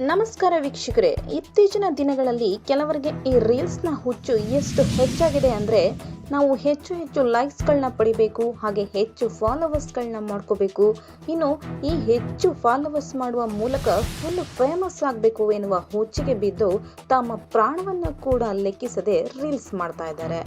ನಮಸ್ಕಾರ ವೀಕ್ಷಕರೇ, ಇತ್ತೀಚಿನ ದಿನಗಳಲ್ಲಿ ಕೆಲವರಿಗೆ ಈ ರೀಲ್ಸ್ನ ಹುಚ್ಚು ಎಷ್ಟು ಹೆಚ್ಚಾಗಿದೆ ಅಂದರೆ ನಾವು ಹೆಚ್ಚು ಲೈಕ್ಸ್ಗಳನ್ನ ಪಡಿಬೇಕು, ಹಾಗೆ ಹೆಚ್ಚು ಫಾಲೋವರ್ಸ್ಗಳನ್ನ ಮಾಡ್ಕೋಬೇಕು, ಇನ್ನು ಈ ಹೆಚ್ಚು ಫಾಲೋವರ್ಸ್ ಮಾಡುವ ಮೂಲಕ ಫುಲ್ ಫೇಮಸ್ ಆಗಬೇಕು ಎನ್ನುವ ಹುಚ್ಚಿಗೆ ಬಿದ್ದು ತಮ್ಮ ಪ್ರಾಣವನ್ನು ಕೂಡ ಲೆಕ್ಕಿಸದೆ ರೀಲ್ಸ್ ಮಾಡ್ತಾ ಇದ್ದಾರೆ.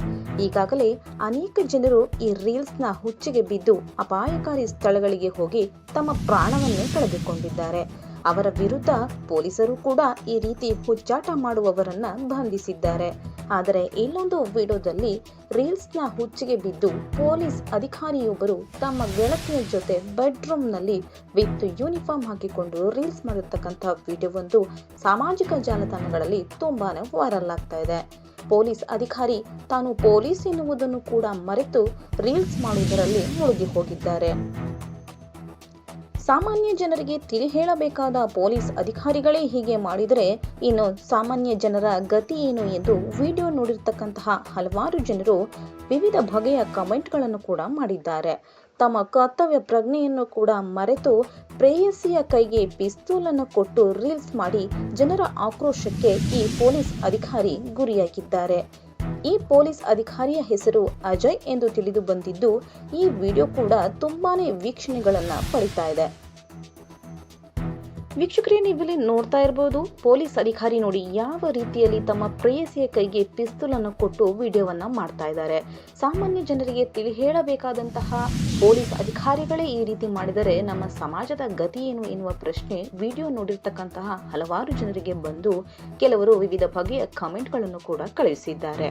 ಈಗಾಗಲೇ ಅನೇಕ ಜನರು ಈ ರೀಲ್ಸ್ನ ಹುಚ್ಚಿಗೆ ಬಿದ್ದು ಅಪಾಯಕಾರಿ ಸ್ಥಳಗಳಿಗೆ ಹೋಗಿ ತಮ್ಮ ಪ್ರಾಣವನ್ನೇ ಕಳೆದುಕೊಂಡಿದ್ದಾರೆ. ಅವರ ವಿರುದ್ಧ ಪೊಲೀಸರು ಕೂಡ ಈ ರೀತಿ ಹುಚ್ಚಾಟ ಮಾಡುವವರನ್ನ ಬಂಧಿಸಿದ್ದಾರೆ. ಆದರೆ ಇಲ್ಲೊಂದು ವಿಡಿಯೋದಲ್ಲಿ ರೀಲ್ಸ್ನ ಹುಚ್ಚಿಗೆ ಬಿದ್ದು ಪೊಲೀಸ್ ಅಧಿಕಾರಿಯೊಬ್ಬರು ತಮ್ಮ ಗೆಳತಿಯ ಜೊತೆ ಬೆಡ್ರೂಮ್ನಲ್ಲಿ ವಿತ್ ಯೂನಿಫಾರ್ಮ್ ಹಾಕಿಕೊಂಡು ರೀಲ್ಸ್ ಮಾಡಿರ್ತಕ್ಕಂಥ ವಿಡಿಯೋವೊಂದು ಸಾಮಾಜಿಕ ಜಾಲತಾಣಗಳಲ್ಲಿ ತುಂಬಾನೇ ವೈರಲ್ ಆಗ್ತಾ ಇದೆ. ಪೊಲೀಸ್ ಅಧಿಕಾರಿ ತಾನು ಪೊಲೀಸ್ ಎನ್ನುವುದನ್ನು ಕೂಡ ಮರೆತು ರೀಲ್ಸ್ ಮಾಡುವುದರಲ್ಲಿ ಮುಳುಗಿ ಹೋಗಿದ್ದಾರೆ. ಸಾಮಾನ್ಯ ಜನರಿಗೆ ತಿಳಿ ಹೇಳಬೇಕಾದ ಪೊಲೀಸ್ ಅಧಿಕಾರಿಗಳೇ ಹೀಗೆ ಮಾಡಿದರೆ ಇನ್ನು ಸಾಮಾನ್ಯ ಜನರ ಗತಿ ಏನು ಎಂದು ವಿಡಿಯೋ ನೋಡಿರ್ತಕ್ಕಂತಹ ಹಲವಾರು ಜನರು ವಿವಿಧ ಬಗೆಯ ಕಮೆಂಟ್ಗಳನ್ನು ಕೂಡ ಮಾಡಿದ್ದಾರೆ. ತಮ್ಮ ಕರ್ತವ್ಯ ಪ್ರಜ್ಞೆಯನ್ನು ಕೂಡ ಮರೆತು ಪ್ರೇಯಸಿಯ ಕೈಗೆ ಪಿಸ್ತೂಲ್ ಅನ್ನು ಕೊಟ್ಟು ರೀಲ್ಸ್ ಮಾಡಿ ಜನರ ಆಕ್ರೋಶಕ್ಕೆ ಈ ಪೊಲೀಸ್ ಅಧಿಕಾರಿ ಗುರಿಯಾಗಿದ್ದಾರೆ. ಈ ಪೊಲೀಸ್ ಅಧಿಕಾರಿಯ ಹೆಸರು ಅಜಯ್ ಎಂದು ತಿಳಿದು ಬಂದಿದ್ದು, ಈ ವಿಡಿಯೋ ಕೂಡ ತುಂಬಾನೇ ವೀಕ್ಷಣೆಗಳನ್ನ ಪಡಿತಾ ಇದೆ. ವೀಕ್ಷಕರೇ, ನೀವಿಲ್ಲಿ ನೋಡ್ತಾ ಇರಬಹುದು, ಪೊಲೀಸ್ ಅಧಿಕಾರಿ ನೋಡಿ ಯಾವ ರೀತಿಯಲ್ಲಿ ತಮ್ಮ ಪ್ರೇಯಸಿಯ ಕೈಗೆ ಪಿಸ್ತೂಲ್ ಅನ್ನು ಕೊಟ್ಟು ವಿಡಿಯೋವನ್ನ ಮಾಡ್ತಾ ಇದ್ದಾರೆ. ಸಾಮಾನ್ಯ ಜನರಿಗೆ ತಿಳಿ ಹೇಳಬೇಕಾದಂತಹ ಪೊಲೀಸ್ ಅಧಿಕಾರಿಗಳೇ ಈ ರೀತಿ ಮಾಡಿದರೆ ನಮ್ಮ ಸಮಾಜದ ಗತಿ ಏನು ಎನ್ನುವ ಪ್ರಶ್ನೆ ವಿಡಿಯೋ ನೋಡಿರ್ತಕ್ಕಂತಹ ಹಲವಾರು ಜನರಿಗೆ ಬಂದು ಕೆಲವರು ವಿವಿಧ ಬಗೆಯ ಕಮೆಂಟ್ಗಳನ್ನು ಕೂಡ ಕಳುಹಿಸಿದ್ದಾರೆ.